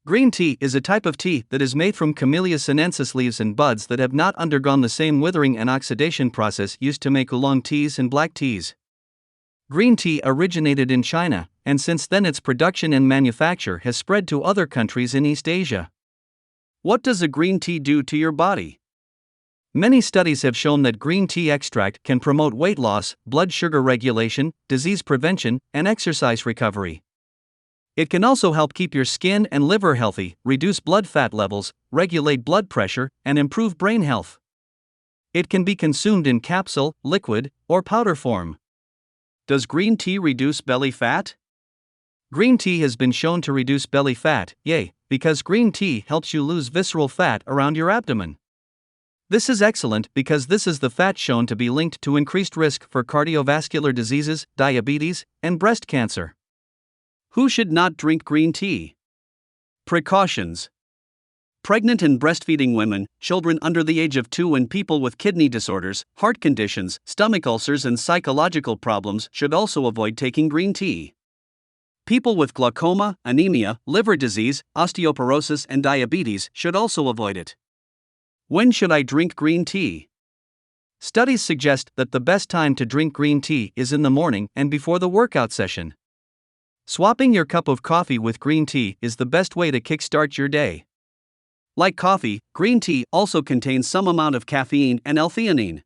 Green tea is a type of tea that is made from Camellia sinensis leaves and buds that have not undergone the same withering and oxidation process used to make oolong teas and black teas. Green tea originated in China, and since then its production and manufacture has spread to other countries in East Asia. What does a green tea do to your body? Many studies have shown that green tea extract can promote weight loss, blood sugar regulation, disease prevention, and exercise recovery. It can also help keep your skin and liver healthy, reduce blood fat levels, regulate blood pressure, and improve brain health. It can be consumed in capsule, liquid, or powder form. Does green tea reduce belly fat? Green tea has been shown to reduce belly fat, because green tea helps you lose visceral fat around your abdomen. This is excellent because this is the fat shown to be linked to increased risk for cardiovascular diseases, diabetes, and breast cancer. Who should not drink green tea? Precautions. Pregnant and breastfeeding women, children under the age of 2 and people with kidney disorders, heart conditions, stomach ulcers and psychological problems should also avoid taking green tea. People with glaucoma, anemia, liver disease, osteoporosis and diabetes should also avoid it. When should I drink green tea? Studies suggest that the best time to drink green tea is in the morning and before the workout session. Swapping your cup of coffee with green tea is the best way to kickstart your day. Like coffee, green tea also contains some amount of caffeine and L-theanine.